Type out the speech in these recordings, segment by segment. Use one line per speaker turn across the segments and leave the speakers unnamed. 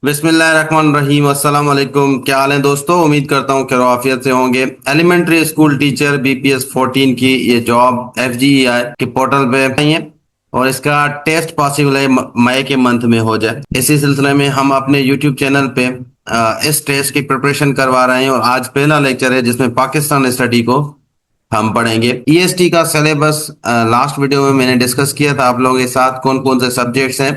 बिस्मिल्लाहिर्रहमानिर्रहीम। अस्सलाम वालेकुम। क्या हाल है दोस्तों? उम्मीद करता हूँ कि आफियत से होंगे। एलिमेंट्री स्कूल टीचर बीपीएस 14 की ये जॉब एफजीईआई के पोर्टल पे आई है और इसका टेस्ट पॉसिबल है मई के मंथ में हो जाए। इसी सिलसिले में हम अपने यूट्यूब चैनल पे इस टेस्ट की प्रिपरेशन करवा रहे हैं और आज पहला लेक्चर है जिसमें पाकिस्तान स्टडी को हम पढ़ेंगे। ईएसटी का सिलेबस लास्ट वीडियो में मैंने डिस्कस किया था आप लोगों के साथ कौन कौन से सब्जेक्ट्स हैं,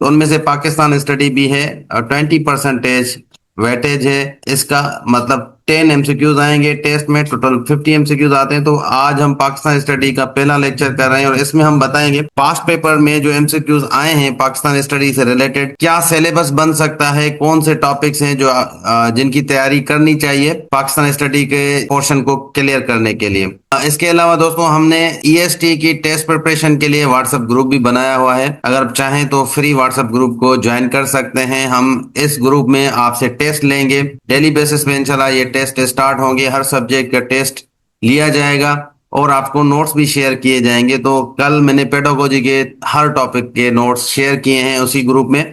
तो उनमें से पाकिस्तान स्टडी भी है और 20% वेटेज है इसका, मतलब 10 एमसीक्यूज आएंगे टेस्ट में, टोटल 50 एमसीक्यूज आते हैं। तो आज हम पाकिस्तान स्टडी का पहला लेक्चर कर रहे हैं और इसमें हम बताएंगे पास्ट पेपर में जो एमसीक्यूज आए हैं पाकिस्तान स्टडी से रिलेटेड क्या सिलेबस बन सकता है, कौन से टॉपिक्स हैं जो जिनकी तैयारी करनी चाहिए पाकिस्तान स्टडी के पोर्शन को क्लियर करने के लिए। इसके अलावा दोस्तों हमने ईएसटी की टेस्ट प्रिपरेशन के लिए व्हाट्सएप ग्रुप भी बनाया हुआ है, अगर आप चाहें तो फ्री व्हाट्सएप ग्रुप को ज्वाइन कर सकते हैं। हम इस ग्रुप में आपसे टेस्ट लेंगे डेली बेसिस पे, इंशाल्लाह ये टेस्ट स्टार्ट होंगे, हर सब्जेक्ट का टेस्ट लिया जाएगा और आपको नोट्स भी शेयर किए जाएंगे। तो कल मैंने पेडागोजी के हर टॉपिक के नोट्स शेयर किए हैं उसी ग्रुप में,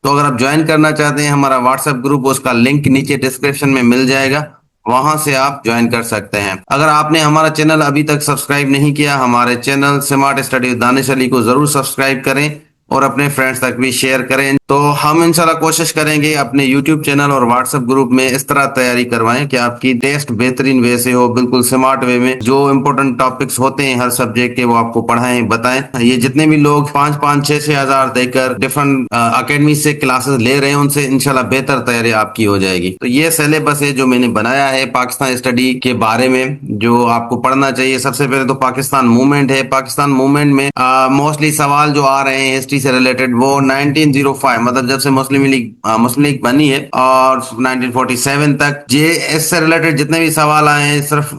तो अगर आप ज्वाइन करना चाहते हैं हमारा व्हाट्सएप ग्रुप, उसका लिंक नीचे डिस्क्रिप्शन में मिल जाएगा, वहां से आप ज्वाइन कर सकते हैं। अगर आपने हमारा चैनल अभी तक सब्सक्राइब नहीं किया, हमारे channel smart study Danish Ali को जरूर सब्सक्राइब करें और अपने फ्रेंड्स तक भी शेयर करें। तो हम इंशाल्लाह कोशिश करेंगे अपने यूट्यूब चैनल और व्हाट्सएप ग्रुप में इस तरह तैयारी करवाएं कि आपकी टेस्ट बेहतरीन वे से हो, बिल्कुल स्मार्ट वे में। जो इम्पोर्टेंट टॉपिक्स होते हैं हर सब्जेक्ट के वो आपको पढ़ाएं बताएं। ये जितने भी लोग 5-5, 6-6 हजार देकर डिफरेंट अकेडमी से क्लासेस ले रहे हैं उनसे इंशाल्लाह बेहतर तैयारी आपकी हो जाएगी। तो ये सिलेबस है जो मैंने बनाया है पाकिस्तान स्टडी के बारे में जो आपको पढ़ना चाहिए। सबसे पहले तो पाकिस्तान मूवमेंट है। पाकिस्तान मूवमेंट में मोस्टली सवाल जो आ रहे हैं हिस्ट्री से रिलेटेड वो 1905 मतलब जब से मुस्लिम लीग बनी है और 1947 तक ये इससे रिलेटेड जितने भी सवाल आए हैं सिर्फ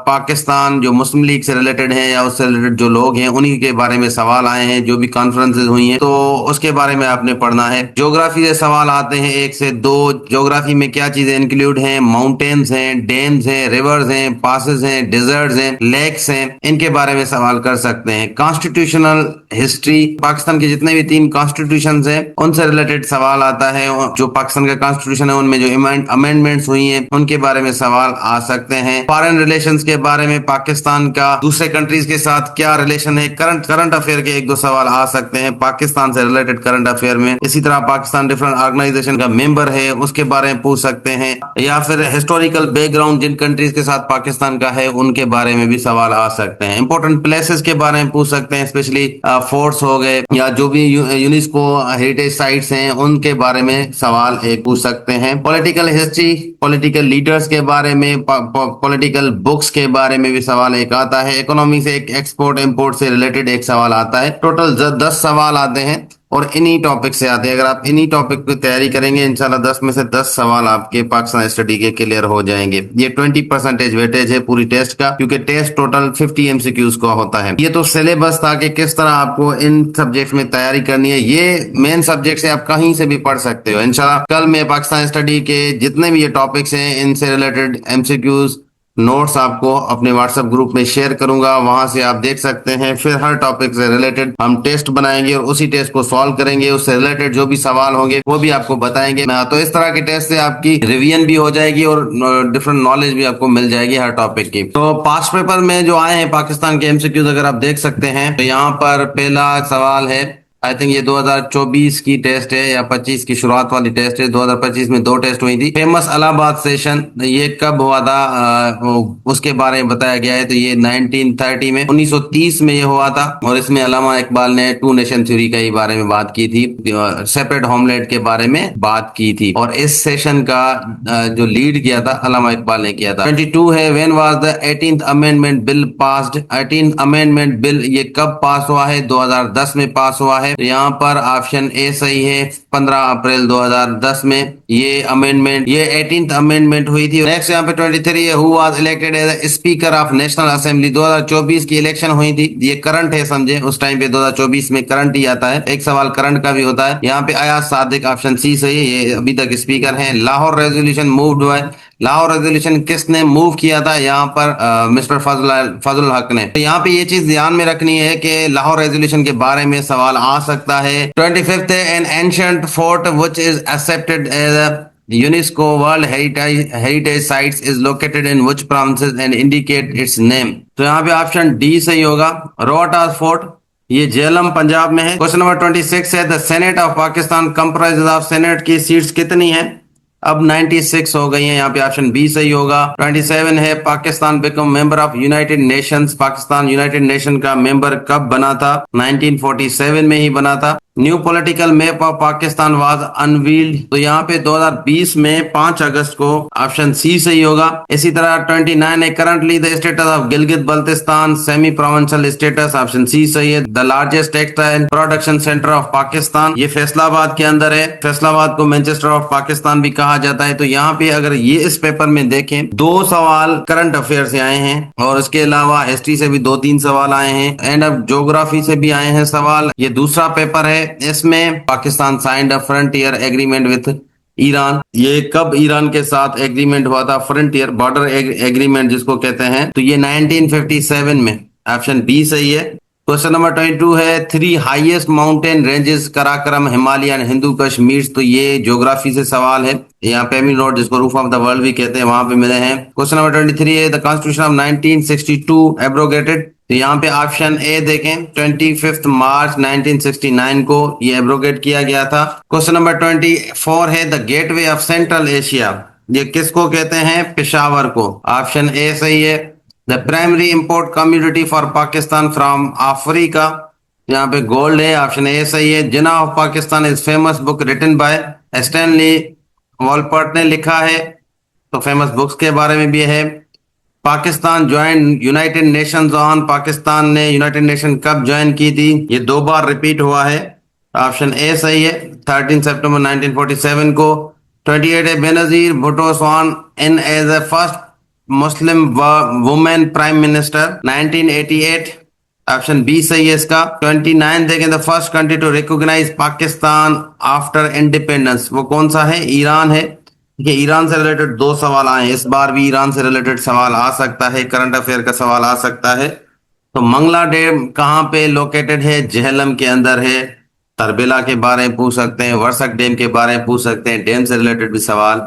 पाकिस्तान जो मुस्लिम लीग से रिलेटेड है या उससे रिलेटेड जो लोग हैं उन्हीं के बारे में सवाल आए हैं। जो भी कॉन्फ्रेंसेज हुई हैं तो उसके बारे में आपने पढ़ना है। ज्योग्राफी से सवाल आते हैं 1 से 2। ज्योग्राफी में क्या चीजें इंक्लूड हैं? माउंटेन्स हैं, डैम्स हैं, रिवर्स हैं, पासेस हैं, डिजर्ट्स हैं, लेक्स हैं, इनके बारे में सवाल कर सकते हैं। कॉन्स्टिट्यूशनल हिस्ट्री, पाकिस्तान के जितने भी 3 कॉन्स्टिट्यूशन हैं उनसे रिलेटेड सवाल आता है। जो पाकिस्तान का कॉन्स्टिट्यूशन है उनमें जो अमेंडमेंट्स हुई हैं उनके बारे में सवाल आ सकते हैं। फॉरेन रिलेशंस के बारे में पाकिस्तान का दूसरे कंट्रीज के साथ क्या रिलेशन है, करंट अफेयर के 1-2 सवाल आ सकते हैं पाकिस्तान से रिलेटेड करंट अफेयर में। इसी तरह पाकिस्तान डिफरेंट ऑर्गेनाइजेशन का मेंबर है उसके बारे में पूछ सकते हैं, या फिर हिस्टोरिकल बैकग्राउंड जिन कंट्रीज के साथ पाकिस्तान का है उनके बारे में भी सवाल आ सकते हैं। इंपॉर्टेंट प्लेसेस के बारे में पूछ सकते हैं, स्पेशली फोर्ट्स हो गए या जो भी यूनेस्को हेरिटेज साइट्स हैं उनके बारे में सवाल पूछ सकते हैं। पॉलिटिकल हिस्ट्री, पॉलिटिकल लीडर्स के बारे में, पॉलिटिकल बुक्स के बारे में भी सवाल एक आता है। इकोनॉमी से एक एक्सपोर्ट इंपोर्ट से रिलेटेड एक सवाल आता है। टोटल 10 सवाल आते हैं और इन्हीं टॉपिक से आते हैं। अगर आप इन्हीं टॉपिक पे तैयारी करेंगे इंशाल्लाह 10 में से 10 सवाल आपके पाकिस्तान स्टडी के क्लियर हो जाएंगे। ये 20% वेटेज है पूरी टेस्ट का, क्योंकि टेस्ट टोटल 50 एमसीक्यूज का होता है। ये तो सिलेबस था कि किस तरह आपको इन सब्जेक्ट में तैयारी करनी है। ये मेन सब्जेक्ट से आप कहीं से भी पढ़ सकते हो। इंशाल्लाह कल मैं पाकिस्तान स्टडी के जितने भी ये टॉपिक्स हैं इनसे रिलेटेड एमसीक्यूज नोट्स आपको अपने व्हाट्सएप ग्रुप में शेयर करूंगा, वहां से आप देख सकते हैं। फिर हर टॉपिक से रिलेटेड हम टेस्ट बनाएंगे और उसी टेस्ट को सॉल्व करेंगे। उससे रिलेटेड जो भी सवाल होंगे वो भी आपको बताएंगे। तो इस तरह के टेस्ट से आपकी रिवीजन भी हो जाएगी और डिफरेंट नॉलेज भी आपको मिल जाएगी हर टॉपिक की। तो पास्ट पेपर में जो आए हैं पाकिस्तान के एमसीक्यूज अगर आप देख सकते हैं तो यहाँ पर पहला सवाल है, आई थिंक ये 2024 की टेस्ट है या 25 की शुरुआत वाली टेस्ट है। 2025 में 2 टेस्ट हुई थी। फेमस इलाहाबाद सेशन ये कब हुआ था उसके बारे में बताया गया है। तो ये 1930 में 1930 में ये हुआ था और इसमें अल्लामा इकबाल ने 2 नेशन थ्योरी के बारे में बात की थी, सेपरेट होमलैंड के बारे में बात की थी और इस सेशन का जो लीड किया था अल्लामा इकबाल ने किया था। 22 है, when was the 18th amendment bill passed. 18th amendment bill ये कब पास हुआ है? 2010 में पास हुआ है। तो यहाँ पर ऑप्शन ए सही है, 15 अप्रैल 2010 में ये अमेंडमेंट, ये 18th अमेंडमेंट हुई थी। नेक्स्ट यहाँ पे 23 है, who was elected as speaker of national assembly. 2024 की इलेक्शन हुई थी, ये करंट है समझे, उस टाइम पे 2024 में करंट ही आता है। एक सवाल करंट का भी होता है। यहाँ पे अयाज सादिक ऑप्शन सी सही है, ये अभी तक स्पीकर हैं। लाहौर रेजोल्यूशन मूव्ड हुआ है लाहौर रेजोल्यूशन किसने मूव किया था? यहाँ पर मिस्टर फजल हक ने। तो यहाँ पे ये चीज ध्यान में रखनी है कि लाहौर रेजोल्यूशन के बारे में सवाल आ सकता है। 25th है, an ancient fort which is accepted as UNESCO World Heritage Sites is located in which provinces and indicate its name? तो यहाँ पे ऑप्शन डी सही होगा, रोहतास फोर्ट, ये झेलम पंजाब में है। क्वेश्चन नंबर 26 है, the senate of Pakistan comprises of, senate की सीट्स कितनी है? अब 96 हो गई हैं, यहाँ पे ऑप्शन बी सही होगा। 27 है, Pakistan become member of United Nations, Pakistan United nation का मेंबर कब बना था? 1947 में ही बना था। New political map of Pakistan was unveiled, तो यहाँ पे 2020 में 5 अगस्त को, ऑप्शन सी सही होगा। इसी तरह 29 है, currently the status of Gilgit Baltistan semi provincial status, option C सही है। The largest textile production centre of Pakistan, ये फैसलाबाद के अंदर है। फैसलाबाद को मैनचेस्टर ऑफ पाकिस्तान भी कहा जाता है। तो यहाँ पे अगर ये इस पेपर में देखें, 2 सवाल करंट अफेयर से आए हैं और इसके अलावा हिस्ट्री से भी 2-3 सवाल आए हैं, एंड अब ज्योग्राफी से भी आए हैं सवाल। ये दूसरा पेपर है, इसमें Pakistan signed a frontier agreement with Iran, ये कब ईरान के साथ एग्रीमेंट हुआ था? फ्रंटियर बॉर्डर एग्रीमेंट जिसको कहते हैं, तो ये 1957 में, ऑप्शन बी सही है। क्वेश्चन नंबर 22 है, 3 highest mountain ranges, Karakoram, Himalayan, Hindu Kashmir, तो ये ज्योग्राफी से सवाल है। यहाँ पेमी रोड जिसको रूफ ऑफ द वर्ल्ड भी कहते हैं, वहां पे मिले हैं। क्वेश्चन नंबर 23 है, द कॉन्स्टिट्यूशन ऑफ 1962 एब्रोगेटेड, तो यहाँ पे ऑप्शन ए देखें, 25 मार्च 1969 को ये एब्रोगेट किया गया था। क्वेश्चन नंबर 24 है, the gateway of central Asia, ये किसको कहते हैं? पेशावर को, ऑप्शन ए सही है। The primary import community for Pakistan from Africa, यहाँ पे गोल्ड है, ऑप्शन ए सही है। Jinnah of Pakistan is famous book written by Stanley Wolpert ने लिखा है, तो फेमस बुक्स के बारे में भी है। Pakistan join United Nations on, Pakistan ने यूनाइटेड नेशन कब ज्वाइन की थी? ये 2 बार रिपीट हुआ है, ऑप्शन ए सही है, 13 सितंबर 1947 को। 28 है, Benazir Bhutto sworn in as a first Muslim women prime minister, 1988, option B सही है इसका। 29 देखें, the first country to recognise Pakistan after independence, वो कौन सा है? ईरान है। कि ईरान से रिलेटेड 2 सवाल आए, इस बार भी ईरान से रिलेटेड सवाल आ सकता है, करंट अफेयर का सवाल आ सकता है। तो मंगला डैम कहाँ पे लोकेटेड है? झेलम के अंदर है। तरबेला के बारे में पूछ सकते हैं, वर्षक डैम के बारे में पूछ सकते हैं, डैम से रिलेटेड भी सवाल,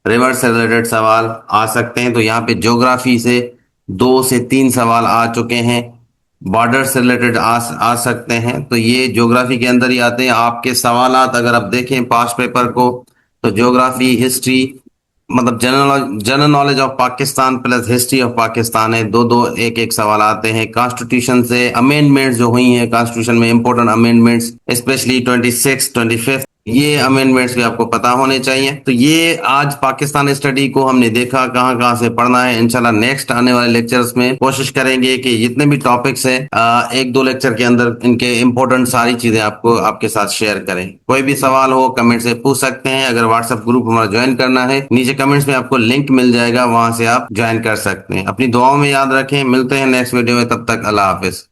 रिवर से रिलेटेड सवाल आ सकते हैं। तो यहाँ पे ज्योग्राफी से 2 से 3 सवाल आ चुके हैं, बॉर्डर से रिलेटेड आ सकते हैं। तो ये ज्योग्राफी के अंदर ही आते हैं। आपके सवालात अगर आप देखें पास्ट पेपर को, तो ज्योग्राफी, हिस्ट्री, मतलब general knowledge of Pakistan plus history of Pakistan है, 2-2 एक-एक सवाल आते हैं। कॉन्स्टिट्यूशन से अमेंडमेंट्स जो हुई हैं कॉन्स्टिट्यूशन में, इंपॉर्टेंट अमेंडमेंट्स, स्पेशली 26, 25, ये अमेंडमेंट्स भी आपको पता होने चाहिए। तो ये आज पाकिस्तान स्टडी को हमने देखा कहाँ कहाँ से पढ़ना है। इंशाल्लाह नेक्स्ट आने वाले लेक्चर्स में कोशिश करेंगे कि जितने भी टॉपिक्स हैं 1-2 लेक्चर के अंदर इनके इंपॉर्टेंट सारी चीजें आपको आपके साथ शेयर करें। कोई भी सवाल हो कमेंट से पूछ सकते हैं। अगर व्हाट्सएप ग्रुप हमारा ज्वाइन करना है, नीचे कमेंट्स में आपको लिंक मिल जाएगा, वहां से आप ज्वाइन कर सकते हैं। अपनी दुआओं में याद रखें। मिलते हैं नेक्स्ट वीडियो में, तब तक अल्लाह हाफिज।